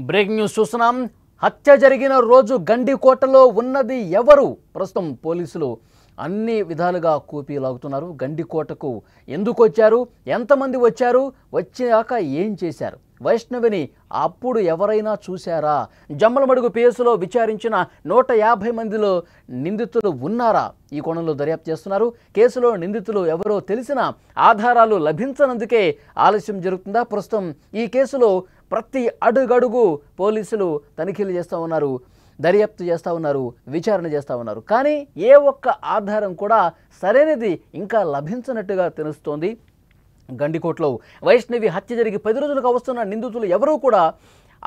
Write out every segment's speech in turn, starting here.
Breaking news చూస్తున్నాం. హత్య జరిగిన రోజు గండికోటలో ఉన్నది ఎవరు? ప్రస్తుతం పోలీసులు అన్ని విధాలుగా కూపీలాగుతున్నారు. గండికోటకు ఎందుకు వచ్చారు, ఎంతమంది వచ్చారు, వచ్చాక ఏం చేశారు, వైష్ణవిని అప్పుడు ఎవరైనా చూశారా, జమ్మలమడుగు పిఎస్లో విచారించిన 150 మందిలో నిందితులు ఉన్నారా? ఈ కోణంలో దర్యాప్తు చేస్తున్నారు. కేసులో నిందితులు ఎవరో తెలిసిన ఆధారాలు లభించనందుకే ఆలస్యం జరుగుతుందా? ప్రస్తుతం ఈ కేసులో ప్రతి అడుగడుగు పోలీసులు తనిఖీలు చేస్తూ ఉన్నారు, దర్యాప్తు చేస్తూ ఉన్నారు, విచారణ చేస్తూ ఉన్నారు. కానీ ఏ ఒక్క ఆధారం కూడా సరైనది ఇంకా లభించనట్టుగా తెలుస్తోంది. గండికోటలో వైష్ణవి హత్య జరిగి 10 రోజులుగా వస్తున్న నిందితులు ఎవరూ కూడా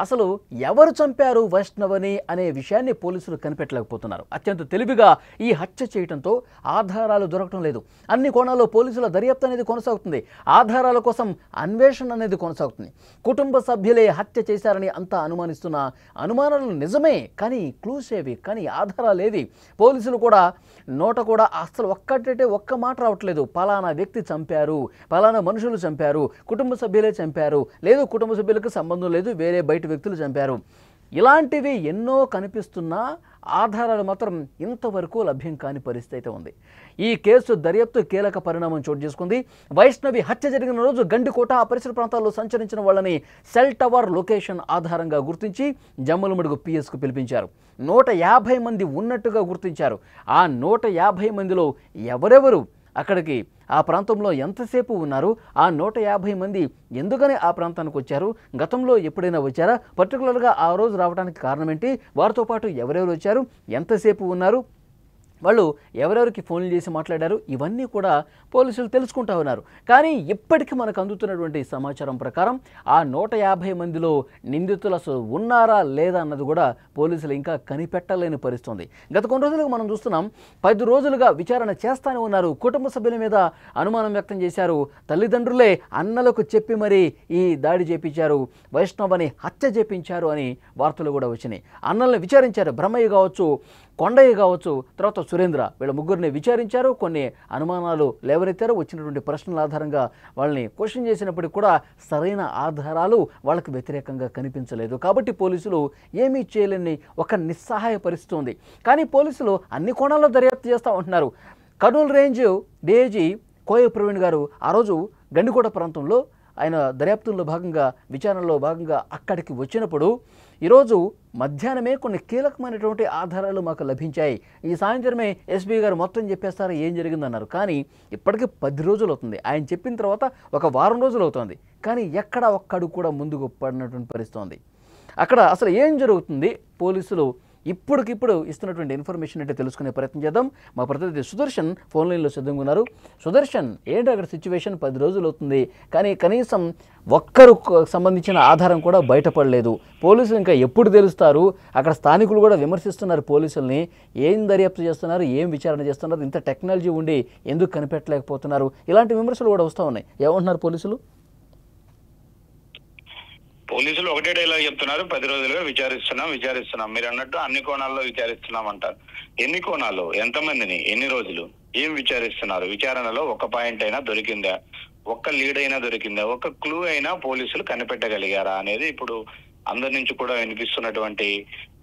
అసలు ఎవరు చంపారు వైష్ణవని అనే విషయాన్ని పోలీసులు కనిపెట్టలేకపోతున్నారు. అత్యంత తెలివిగా ఈ హత్య చేయడంతో ఆధారాలు దొరకడం లేదు. అన్ని కోణాల్లో పోలీసుల దర్యాప్తు అనేది కొనసాగుతుంది. ఆధారాల కోసం అన్వేషణ అనేది కొనసాగుతుంది. కుటుంబ సభ్యులే హత్య చేశారని అంతా అనుమానిస్తున్న అనుమానాలు నిజమే, కానీ క్లూస్ ఏవి, కానీ ఆధారాలు ఏవి? పోలీసులు కూడా నోట కూడా అసలు ఒక్క మాట రావట్లేదు. పలానా వ్యక్తి చంపారు, పలానా మనుషులు చంపారు, కుటుంబ సభ్యులే చంపారు, లేదు కుటుంబ సభ్యులకు సంబంధం లేదు, వేరే బయట వ్యక్తులు చంపారు. ఇలాంటివి ఎన్నో కనిపిస్తున్నా ఆధారాలు మాత్రం ఇంతవరకు లభ్యం కాని పరిస్థితి అయితే ఉంది. ఈ కేసు దర్యాప్తు కీలక పరిణామం చోటు చేసుకుంది. వైష్ణవి హత్య జరిగిన రోజు గండికోట ఆ పరిసర ప్రాంతాల్లో సంచరించిన వాళ్ళని సెల్ టవర్ లొకేషన్ ఆధారంగా గుర్తించి జమ్మలమడుగు పిఎస్కు పిలిపించారు. 150 మంది ఉన్నట్టుగా గుర్తించారు. ఆ 150 మందిలో ఎవరెవరు అక్కడికి ఆ ప్రాంతంలో ఎంతసేపు ఉన్నారు, ఆ 150 మంది ఎందుకని ఆ ప్రాంతానికి వచ్చారు, గతంలో ఎప్పుడైనా వచ్చారా, పర్టికులర్గా ఆ రోజు రావడానికి కారణం ఏంటి, వారితో పాటు ఎవరెవరు వచ్చారు, ఎంతసేపు ఉన్నారు, వాళ్ళు ఎవరెవరికి ఫోన్లు చేసి మాట్లాడారు, ఇవన్నీ కూడా పోలీసులు తెలుసుకుంటూ ఉన్నారు. కానీ ఇప్పటికీ మనకు అందుతున్నటువంటి సమాచారం ప్రకారం ఆ 150 మందిలో నిందితులు అసలు ఉన్నారా లేదా అన్నది కూడా పోలీసులు ఇంకా కనిపెట్టలేని పరిస్థితి. గత కొన్ని రోజులుగా మనం చూస్తున్నాం, 10 రోజులుగా విచారణ చేస్తూనే ఉన్నారు. కుటుంబ సభ్యుల మీద అనుమానం వ్యక్తం చేశారు. తల్లిదండ్రులే అన్నలకు చెప్పి మరీ ఈ దాడి చేపించారు, వైష్ణవని హత్య చేపించారు అని వార్తలు కూడా వచ్చినాయి. అన్నల్ని విచారించారు. బ్రహ్మయ్య కావచ్చు, కొండయ్య కావచ్చు, తర్వాత సురేంద్ర, వీళ్ళ ముగ్గురిని విచారించారు. కొన్ని అనుమానాలు లేవనెత్తారు. వచ్చినటువంటి ప్రశ్నల ఆధారంగా వాళ్ళని క్వశ్చన్ చేసినప్పటికీ కూడా సరైన ఆధారాలు వాళ్ళకి వ్యతిరేకంగా కనిపించలేదు. కాబట్టి పోలీసులు ఏమీ చేయలేని ఒక నిస్సహాయ పరిస్థితి ఉంది. కానీ పోలీసులు అన్ని కోణాల్లో దర్యాప్తు చేస్తూ ఉంటున్నారు. కర్నూలు రేంజ్ డీఐజీ కోయ ప్రవీణ్ గారు ఆ రోజు గండికోట ప్రాంతంలో ఆయన దర్యాప్తుల్లో భాగంగా, విచారణలో భాగంగా అక్కడికి వచ్చినప్పుడు ఈరోజు మధ్యాహ్నమే కొన్ని కీలకమైనటువంటి ఆధారాలు మాకు లభించాయి, ఈ సాయంత్రమే ఎస్పీ గారు మొత్తం చెప్పేస్తారా ఏం జరిగిందన్నారు. కానీ ఇప్పటికీ 10 రోజులు అవుతుంది. ఆయన చెప్పిన తర్వాత ఒక వారం రోజులు అవుతుంది. కానీ ఎక్కడ ఒక్కడు కూడా ముందుకు పడినటువంటి పరిస్థితి. అక్కడ అసలు ఏం జరుగుతుంది, పోలీసులు ఇప్పటికిప్పుడు ఇస్తున్నటువంటి ఇన్ఫర్మేషన్ అంటే తెలుసుకునే ప్రయత్నం చేద్దాం. మా ప్రతినిధి సుదర్శన్ ఫోన్ లైన్లో సిద్ధంగా ఉన్నారు. సుదర్శన్, ఏంటి అక్కడ సిచ్యువేషన్? 10 రోజులు అవుతుంది, కానీ కనీసం ఒక్కరు సంబంధించిన ఆధారం కూడా బయటపడలేదు. పోలీసులు ఇంకా ఎప్పుడు తెలుస్తారు? అక్కడ స్థానికులు కూడా విమర్శిస్తున్నారు పోలీసుల్ని. ఏం దర్యాప్తు చేస్తున్నారు, ఏం విచారణ చేస్తున్నారు, ఇంత టెక్నాలజీ ఉండి ఎందుకు కనిపెట్టలేకపోతున్నారు, ఇలాంటి విమర్శలు కూడా వస్తూ ఉన్నాయి. ఏమంటున్నారు పోలీసులు? పోలీసులు ఒకటే డైలాగ్ చెప్తున్నారు, 10 రోజులుగా విచారిస్తున్నాం. మీరు అన్నట్టు అన్ని కోణాల్లో విచారిస్తున్నాం అంటారు. ఎన్ని కోణాలు, ఎంతమందిని, ఎన్ని రోజులు, ఏం విచారిస్తున్నారు? విచారణలో ఒక పాయింట్ అయినా దొరికిందా, ఒక్క లీడ్ అయినా దొరికిందా, ఒక క్లూ అయినా పోలీసులు కనిపెట్టగలిగారా అనేది ఇప్పుడు అందరి నుంచి కూడా వినిపిస్తున్నటువంటి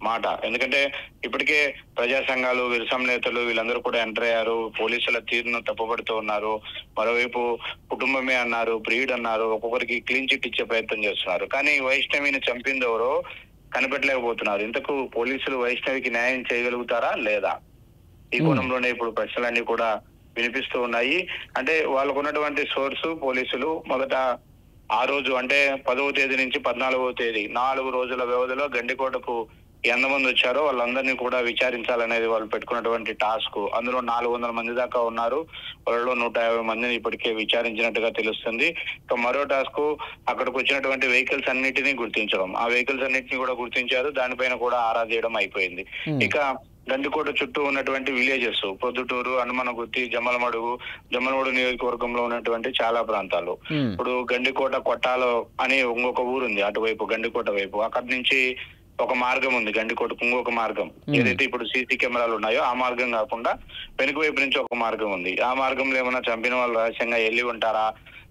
మాట. ఎందుకంటే ఇప్పటికే ప్రజా సంఘాలు, విరసం నేతలు వీళ్ళందరూ కూడా ఎంటర్ అయ్యారు. పోలీసుల తీరును తప్పుపడుతూ ఉన్నారు. మరోవైపు కుటుంబమే అన్నారు, బ్రీడ్ అన్నారు, ఒక్కొక్కరికి క్లీన్ చిట్ ఇచ్చే ప్రయత్నం చేస్తున్నారు. కానీ వైష్ణవిని చంపింది ఎవరో కనిపెట్టలేకపోతున్నారు. ఇంతకు పోలీసులు వైష్ణవికి న్యాయం చేయగలుగుతారా లేదా? ఈ కోణంలోనే ఇప్పుడు ప్రశ్నలన్నీ కూడా వినిపిస్తూ ఉన్నాయి. అంటే వాళ్ళకు ఉన్నటువంటి సోర్సు పోలీసులు మొదట ఆ రోజు అంటే 10వ తేదీ నుంచి 14వ తేదీ 4 రోజుల వ్యవధిలో గండికోటకు ఎంతమంది వచ్చారో వాళ్ళందరినీ కూడా విచారించాలనేది వాళ్ళు పెట్టుకున్నటువంటి టాస్క్. అందులో 400 మంది దాకా ఉన్నారు. వాళ్ళలో 150 మందిని ఇప్పటికే విచారించినట్టుగా తెలుస్తుంది. ఇక మరో టాస్క్ అక్కడికి వచ్చినటువంటి వెహికల్స్ అన్నిటినీ గుర్తించడం. ఆ వెహికల్స్ అన్నిటినీ కూడా గుర్తించారు. దానిపైన కూడా ఆరా తీయడం అయిపోయింది. ఇక గండికోట చుట్టూ ఉన్నటువంటి విలేజెస్, పొద్దుటూరు, హనుమనగుత్తి, జమ్మలమడుగు నియోజకవర్గంలో ఉన్నటువంటి చాలా ప్రాంతాలు. ఇప్పుడు గండికోట కొట్టాలో అని ఇంకొక ఊరుంది అటువైపు, గండికోట వైపు. అక్కడి నుంచి ఒక మార్గం ఉంది గండికోటకు, ఇంకొక మార్గం. ఏదైతే ఇప్పుడు సీసీ కెమెరాలు ఉన్నాయో ఆ మార్గం కాకుండా వెనుక వైపు నుంచి ఒక మార్గం ఉంది. ఆ మార్గంలో ఏమైనా చంపిన వాళ్ళు రహస్యంగా వెళ్ళి ఉంటారా,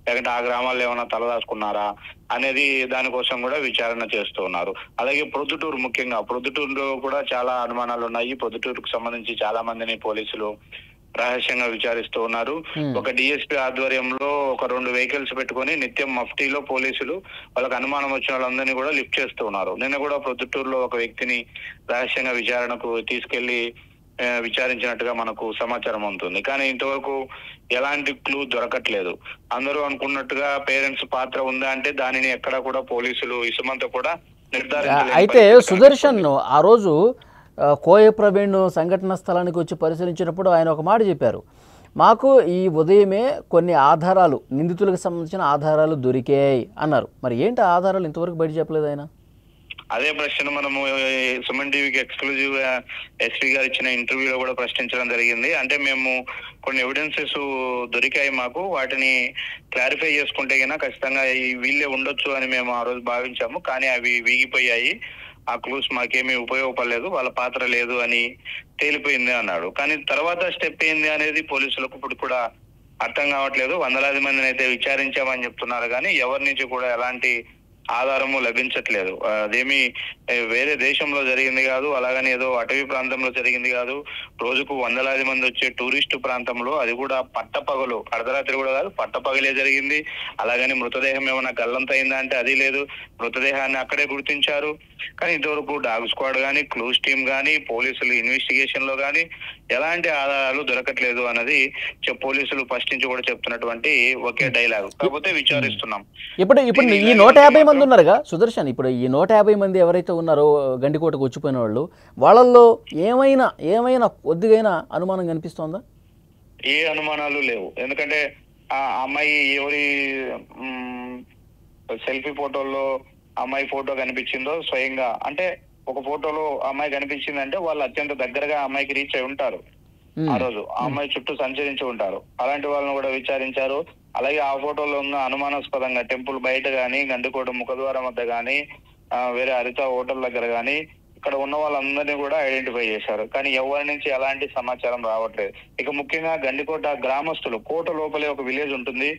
లేకుంటే ఆ గ్రామాల్లో ఏమైనా తలదాచుకున్నారా అనేది దానికోసం కూడా విచారణ చేస్తూ ఉన్నారు. అలాగే ప్రొద్దుటూరు, ముఖ్యంగా ప్రొద్దుటూరులో కూడా చాలా అనుమానాలు ఉన్నాయి. ప్రొద్దుటూరుకు సంబంధించి చాలా మందిని పోలీసులు రహస్యంగా విచారిస్తూ ఉన్నారు. ఒక డిఎస్పీ ఆధ్వర్యంలో ఒక 2 వెహికల్స్ పెట్టుకొని నిత్యం మఫ్టీలో పోలీసులు వాళ్ళకి అనుమానం వచ్చిన వాళ్ళందరినీ కూడా లిఫ్ట్ చేస్తూ ఉన్నారు. నిన్న కూడా ప్రొద్దుటూరులో ఒక వ్యక్తిని రహస్యంగా విచారణకు తీసుకెళ్లి విచారించినట్టుగా మనకు సమాచారం ఉంటుంది. కానీ ఇంతవరకు ఎలాంటి క్లూ దొరకట్లేదు. అందరూ అనుకున్నట్టుగా పేరెంట్స్ పాత్ర ఉందా అంటే దానిని ఎక్కడా కూడా పోలీసులు ఇసుమంతా కూడా నిర్ధారించలేదు. అయితే సుదర్శన్ ఆ రోజు కోయ ప్రవీణ్ సంఘటన స్థలానికి వచ్చి పరిశీలించినప్పుడు ఆయన ఒక మాట చెప్పారు, మాకు ఈ ఉదయమే కొన్ని ఆధారాలు, నిందితులకు సంబంధించిన ఆధారాలు దొరికాయి అన్నారు. మరి ఏంటి ఆధారాలు ఇంతవరకు బయట చెప్పలేదు ఆయన? అదే ప్రశ్న మనము సుమన్ టీవీకి ఎక్స్క్లూజివ్ గా ఎస్పీ గారు ఇచ్చిన ఇంటర్వ్యూలో కూడా ప్రశ్నించడం జరిగింది. అంటే మేము కొన్ని ఎవిడెన్సెస్ దొరికాయి, మాకు వాటిని క్లారిఫై చేసుకుంటే కన్నా ఖచ్చితంగా వీళ్ళే ఉండొచ్చు అని మేము ఆ రోజు భావించాము. కానీ అవి వీగిపోయాయి, ఆ క్లూస్ మాకేమీ ఉపయోగపడలేదు, వాళ్ళ పాత్ర లేదు అని తేలిపోయింది అన్నాడు. కానీ తర్వాత స్టెప్ ఏంది అనేది పోలీసులకు ఇప్పుడు కూడా అర్థం కావట్లేదు. వందలాది మందిని అయితే విచారించామని చెప్తున్నారు, కానీ ఎవరి నుంచి కూడా ఎలాంటి ఆధారము లభించట్లేదు. అదేమి వేరే దేశంలో జరిగింది కాదు, అలాగని ఏదో అటవీ ప్రాంతంలో జరిగింది కాదు. రోజుకు వందలాది మంది వచ్చే టూరిస్టు ప్రాంతంలో, అది కూడా పట్టపగలు, అర్ధరాత్రి కూడా కాదు, పట్టపగలే జరిగింది. అలాగని మృతదేహం ఏమైనా గల్లంతైందా అంటే అది లేదు. మృతదేహాన్ని అక్కడే గుర్తించారు. కానీ ఇంతవరకు డాగ్ స్క్వాడ్ కానీ, క్లూస్ టీమ్ కానీ, పోలీసులు ఇన్వెస్టిగేషన్ లో కానీ ఎలాంటి ఆధారాలు దొరకట్లేదు అన్నది పోలీసులు ఫస్ట్ నుంచి కూడా చెప్తున్నటువంటి ఒకే డైలాగ్. కాకపోతే విచారిస్తున్నాం. ఇప్పుడు ఈ 150 మంది ఉన్నారుగా సుదర్శన్, ఇప్పుడు ఈ 150 మంది ఎవరైతే ఉన్నారో గండికోటకు వచ్చిపోయిన వాళ్ళు, వాళ్ళల్లో ఏమైనా కొద్దిగైనా అనుమానం కనిపిస్తోందా? ఏ అనుమానాలు లేవు. ఎందుకంటే ఆ అమ్మాయి ఎవరి సెల్ఫీ ఫోటోల్లో అమ్మాయి ఫోటో కనిపించిందో స్వయంగా, అంటే ఒక ఫోటోలో అమ్మాయి కనిపించిందంటే వాళ్ళు అత్యంత దగ్గరగా అమ్మాయికి రీచ్ అయి ఉంటారు. ఆ రోజు ఆ అమ్మాయి చుట్టూ సంచరించి ఉంటారు. అలాంటి వాళ్ళని కూడా విచారించారు. అలాగే ఆ ఫోటోలో ఉన్న అనుమానాస్పదంగా టెంపుల్ బయట గానీ, గండికోట ముఖద్వారం వద్ద గానీ, వేరే హరిత హోటల్ దగ్గర గానీ ఇక్కడ ఉన్న వాళ్ళందరినీ కూడా ఐడెంటిఫై చేశారు. కానీ ఎవరి నుంచి ఎలాంటి సమాచారం రావట్లేదు. ఇక ముఖ్యంగా గండికోట గ్రామస్తులు, కోట లోపలే ఒక విలేజ్ ఉంటుంది,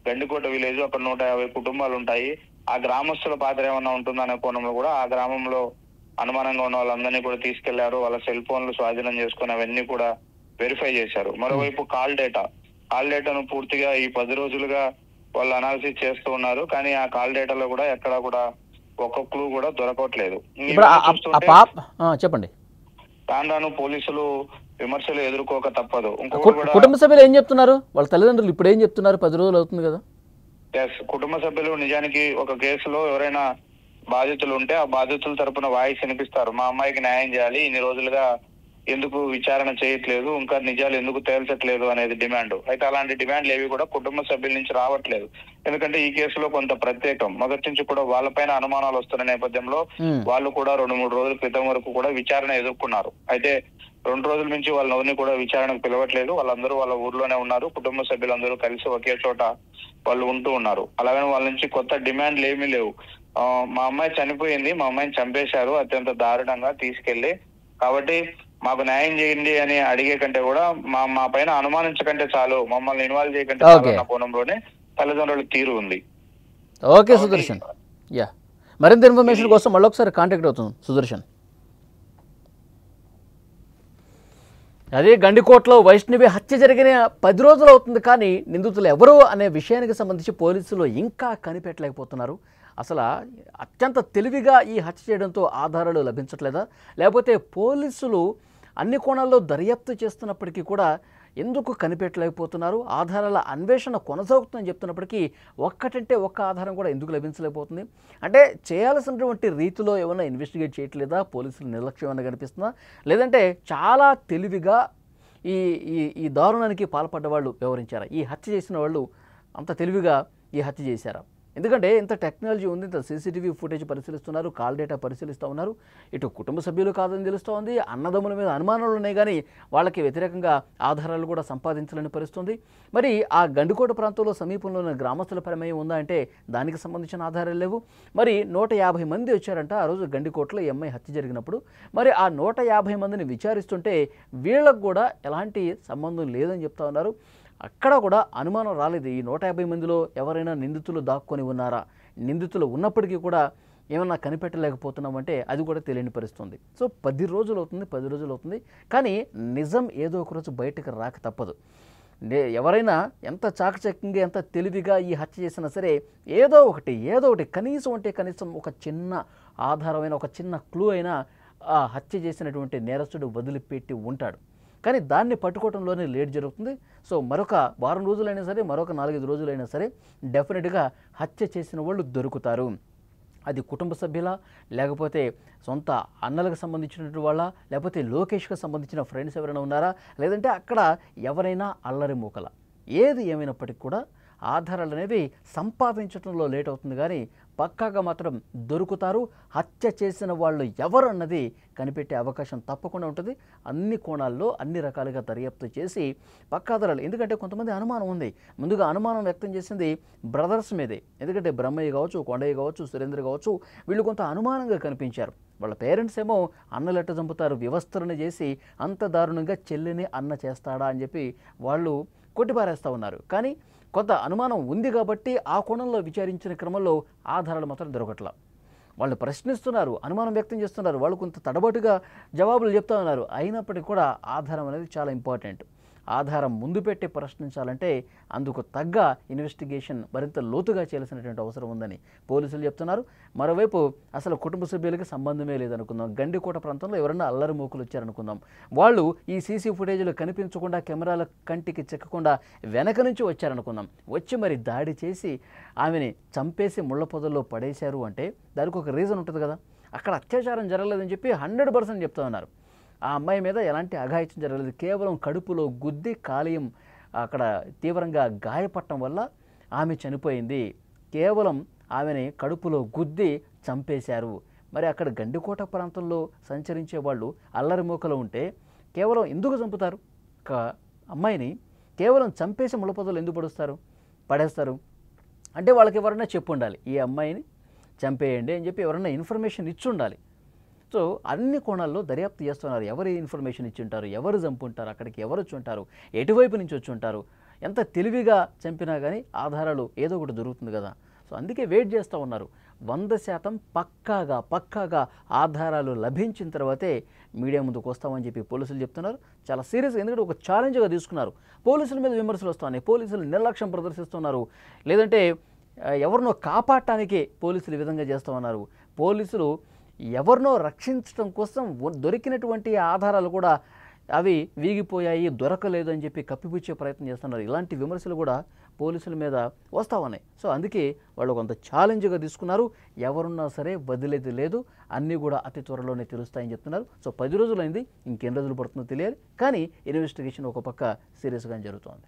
గండికోట విలేజ్, అక్కడ 150 కుటుంబాలు ఉంటాయి. ఆ గ్రామస్తుల పాత్ర ఏమన్నా ఉంటుందనే కోణంలో కూడా ఆ గ్రామంలో అనుమానంగా ఉన్న వాళ్ళందరినీ కూడా తీసుకెళ్లారు. వాళ్ళ సెల్ ఫోన్లు స్వాధీనం చేసుకుని అవన్నీ కూడా వెరిఫై చేశారు. మరోవైపు కాల్ డేటాను పూర్తిగా ఈ 10 రోజులుగా వాళ్ళు అనాలిసిస్ చేస్తూ ఉన్నారు. కానీ ఆ కాల్ డేటాలో కూడా ఎక్కడా కూడా ఒక్క క్లూ కూడా దొరకట్లేదు. చెప్పండి. రాను పోలీసులు విమర్శలు ఎదుర్కోక తప్పదు. కుటుంబ సభ్యులు ఏం చెప్తున్నారు? వాళ్ళ తల్లిదండ్రులు ఇప్పుడు ఏం చెప్తున్నారు? 10 రోజులు అవుతుంది కదా. కుటుంబ సభ్యులు నిజానికి ఒక కేసులో ఎవరైనా బాధితులు ఉంటే ఆ బాధితుల తరపున వాయిస్ వినిపిస్తారు. మా అమ్మాయికి న్యాయం చేయాలి, ఇన్ని రోజులుగా ఎందుకు విచారణ చేయట్లేదు, ఇంకా నిజాలు ఎందుకు తేల్చట్లేదు అనేది డిమాండ్. అయితే అలాంటి డిమాండ్లు ఏవి కూడా కుటుంబ సభ్యుల నుంచి రావట్లేదు. ఎందుకంటే ఈ కేసులో కొంత ప్రత్యేకం. మొదటి నుంచి కూడా వాళ్ళపైన అనుమానాలు వస్తున్న నేపథ్యంలో వాళ్ళు కూడా 2-3 రోజుల క్రితం వరకు కూడా విచారణ ఎదుర్కొన్నారు. అయితే 2 రోజుల నుంచి వాళ్ళని కూడా విచారణకు పిలవట్లేదు. వాళ్ళందరూ వాళ్ళ ఊర్లోనే ఉన్నారు. కుటుంబ సభ్యులందరూ కలిసి ఒకే చోట వాళ్ళు ఉంటూ ఉన్నారు. అలాగని వాళ్ళ నుంచి కొత్త డిమాండ్లు ఏమీ లేవు. మా అమ్మాయి చనిపోయింది, మా అమ్మాయిని చంపేశారు అత్యంత దారుణంగా తీసుకెళ్లి, కాబట్టి మాకు న్యాయం చేయండి అని అడిగే కంటే కూడా మా పైన అనుమానించకంటే చాలు, మమ్మల్ని ఇన్వాల్వ్ చేయకంటే చాలు అన్న కోణంలోనే తల్లిదండ్రుల తీరు ఉంది. ఓకే సుదర్శన్, మరింత ఇన్ఫర్మేషన్ కోసం మళ్ళీ ఒకసారి కాంటాక్ట్ అవుతుంది సుదర్శన్. అదే గండికోటలో వైష్ణవి హత్య జరిగిన 10 రోజులు అవుతుంది, కానీ నిందితులు ఎవరు అనే విషయానికి సంబంధించి పోలీసులు ఇంకా కనిపెట్టలేకపోతున్నారు. అసలు అత్యంత తెలివిగా ఈ హత్య చేయడంతో ఆధారాలు లభించట్లేదా, లేకపోతే పోలీసులు అన్ని కోణాల్లో దర్యాప్తు చేస్తున్నప్పటికీ కూడా ఎందుకు కనిపెట్టలేకపోతున్నారు? ఆధారాల అన్వేషణ కొనసాగుతుందని చెప్తున్నప్పటికీ ఒక్కటంటే ఒక్క ఆధారం కూడా ఎందుకు లభించలేకపోతుంది? అంటే చేయాల్సినటువంటి రీతిలో ఏమైనా ఇన్వెస్టిగేట్ చేయట్లేదా? పోలీసులు నిర్లక్ష్యం ఏమైనా కనిపిస్తుందా? లేదంటే చాలా తెలివిగా ఈ ఈ దారుణానికి పాల్పడ్డ వాళ్ళు వ్యవహరించారా? ఈ హత్య చేసిన వాళ్ళు అంత తెలివిగా ఈ హత్య చేశారా? ఎందుకంటే ఇంత టెక్నాలజీ ఉంది, ఇంత సీసీటీవీ ఫుటేజ్ పరిశీలిస్తున్నారు, కాల్ డేటా పరిశీలిస్తూ ఉన్నారు. ఇటు కుటుంబ సభ్యులు కాదని తెలుస్తూ ఉంది, అన్నదమ్ముల మీద అనుమానాలు ఉన్నాయి, కానీ వాళ్ళకి వ్యతిరేకంగా ఆధారాలు కూడా సంపాదించాలని పరిస్థితుంది. మరి ఆ గండికోట ప్రాంతంలో సమీపంలో ఉన్న గ్రామస్తుల ప్రమేయం ఉందా అంటే దానికి సంబంధించిన ఆధారాలు లేవు. మరి 150 మంది వచ్చారంట ఆ రోజు గండికోటలో ఈ అమ్మాయి హత్య జరిగినప్పుడు. మరి ఆ 150 మందిని విచారిస్తుంటే వీళ్ళకు కూడా ఎలాంటి సంబంధం లేదని చెప్తా ఉన్నారు. అక్కడ కూడా అనుమానం రాలేదు. ఈ 150 మందిలో ఎవరైనా నిందితులు దాక్కొని ఉన్నారా, నిందితులు ఉన్నప్పటికీ కూడా ఏమన్నా కనిపెట్టలేకపోతున్నామంటే అది కూడా తెలియని పరిస్థితుంది. సో 10 రోజులు అవుతుంది. కానీ నిజం ఏదో ఒక రోజు బయటకు రాక తప్పదు. ఎవరైనా ఎంత చాకచక్యంగా ఎంత తెలివిగా ఈ హత్య చేసినా సరే ఏదో ఒకటి కనీసం ఒక చిన్న ఆధారమైన ఒక చిన్న క్లూ అయినా ఆ హత్య చేసినటువంటి నేరస్తుడు వదిలిపెట్టి ఉంటాడు. కానీ దాన్ని పట్టుకోవడంలోనే లేట్ జరుగుతుంది. సో మరొక వారం రోజులైనా సరే, మరొక 4-5 రోజులైనా సరే డెఫినెట్గా హత్య చేసిన వాళ్ళు దొరుకుతారు. అది కుటుంబ సభ్యుల, లేకపోతే సొంత అన్నలకు సంబంధించినటువంటి వాళ్ళ, లేకపోతే లోకేష్కి సంబంధించిన ఫ్రెండ్స్ ఎవరైనా ఉన్నారా, లేదంటే అక్కడ ఎవరైనా అల్లరి మూకల. ఏది ఏమైనప్పటికీ కూడా ఆధారాలు అనేవి సంపాదించడంలో లేట్ అవుతుంది, కానీ పక్కాగా మాత్రం దొరుకుతారు. హత్య చేసిన వాళ్ళు ఎవరు అన్నది కనిపెట్టే అవకాశం తప్పకుండా ఉంటుంది. అన్ని కోణాల్లో అన్ని రకాలుగా దర్యాప్తు చేసి పక్కాధారాలు, ఎందుకంటే కొంతమంది అనుమానం ఉంది. ముందుగా అనుమానం వ్యక్తం చేసింది బ్రదర్స్ మీదే. ఎందుకంటే బ్రహ్మయ్య కావచ్చు, కొండయ్య కావచ్చు, సురేంద్ర కావచ్చు, వీళ్ళు కొంత అనుమానంగా కనిపించారు. వాళ్ళ పేరెంట్స్ ఏమో అన్నలెట్ట చంపుతారు, వ్యవస్థలను చేసి అంత దారుణంగా చెల్లిని అన్న చేస్తాడా అని చెప్పి వాళ్ళు కొట్టిపారేస్తూ ఉన్నారు. కానీ కొంత అనుమానం ఉంది కాబట్టి ఆ కోణంలో విచారించిన క్రమంలో ఆధారాలు మాత్రం దొరకట్లా. వాళ్ళు ప్రశ్నిస్తున్నారు, అనుమానం వ్యక్తం చేస్తున్నారు, వాళ్ళు కొంత తడబట్టుగా జవాబులు చెప్తా ఉన్నారు. అయినప్పటికీ కూడా ఆధారం అనేది చాలా ఇంపార్టెంట్. ఆధారం ముందు పెట్టి ప్రశ్నించాలంటే అందుకు తగ్గ ఇన్వెస్టిగేషన్ మరింత లోతుగా చేయాల్సినటువంటి అవసరం ఉందని పోలీసులు చెప్తున్నారు. మరోవైపు అసలు కుటుంబ సభ్యులకి సంబంధమే లేదనుకుందాం, గండికోట ప్రాంతంలో ఎవరన్నా అల్లరి మూకులు వచ్చారనుకుందాం, వాళ్ళు ఈ సీసీ ఫుటేజ్లు కనిపించకుండా, కెమెరాల కంటికి చెక్కకుండా వెనక నుంచి వచ్చారనుకుందాం, వచ్చి మరి దాడి చేసి ఆమెని చంపేసి ముళ్ళ పొదల్లో పడేశారు అంటే దానికి ఒక రీజన్ ఉంటుంది కదా. అక్కడ అత్యాచారం జరగలేదని చెప్పి 100% చెప్తా ఉన్నారు. ఆ అమ్మాయి మీద ఎలాంటి అఘాయిత్యం జరగలేదు, కేవలం కడుపులో గుద్ది కాలేయం అక్కడ తీవ్రంగా గాయపడటం వల్ల ఆమె చనిపోయింది. కేవలం ఆమెని కడుపులో గుద్ది చంపేశారు. మరి అక్కడ గండికోట ప్రాంతంలో సంచరించే వాళ్ళు అల్లరి మూకలు ఉంటే కేవలం ఎందుకు చంపుతారు? ఒక అమ్మాయిని కేవలం చంపేసి ముళ్ళపొదలు ఎందుకు పడేస్తారు అంటే వాళ్ళకి ఎవరన్నా చెప్పు ఉండాలి, ఈ అమ్మాయిని చంపేయండి అని చెప్పి ఎవరన్నా ఇన్ఫర్మేషన్ ఇచ్చి ఉండాలి. సో అన్ని కోణాల్లో దర్యాప్తు చేస్తున్నారు. ఎవరు ఇన్ఫర్మేషన్ ఇచ్చి ఉంటారు, ఎవరు చంపుంటారు, అక్కడికి ఎవరు వచ్చి ఉంటారు, ఎటువైపు నుంచి వచ్చి ఉంటారు. ఎంత తెలివిగా చంపినా కానీ ఆధారాలు ఏదో ఒకటి దొరుకుతుంది కదా. సో అందుకే వెయిట్ చేస్తూ ఉన్నారు. 100% పక్కాగా ఆధారాలు లభించిన తర్వాతే మీడియా ముందుకు వస్తామని చెప్పి పోలీసులు చెప్తున్నారు. చాలా సీరియస్గా, ఎందుకంటే ఒక ఛాలెంజ్గా తీసుకున్నారు. పోలీసుల మీద విమర్శలు వస్తున్నాయి, పోలీసులు నిర్లక్ష్యం ప్రదర్శిస్తున్నారు, లేదంటే ఎవరినో కాపాడటానికి పోలీసులు ఈ విధంగా చేస్తూ ఉన్నారు. పోలీసులు ఎవరినో రక్షించడం కోసం దొరికినటువంటి ఆధారాలు కూడా అవి వీగిపోయాయి, దొరకలేదు అని చెప్పి కప్పిపుచ్చే ప్రయత్నం చేస్తున్నారు. ఇలాంటి విమర్శలు కూడా పోలీసుల మీద వస్తూ ఉన్నాయి. సో అందుకే వాళ్ళు కొంత ఛాలెంజ్గా తీసుకున్నారు. ఎవరున్నా సరే వదిలేది లేదు, అన్నీ కూడా అతి త్వరలోనే తెలుస్తాయని చెప్తున్నారు. సో 10 రోజులైంది, ఇంకెన్ని రోజులు పడుతుందో తెలియాలి. కానీ ఇన్వెస్టిగేషన్ ఒక పక్క సీరియస్గా జరుగుతోంది.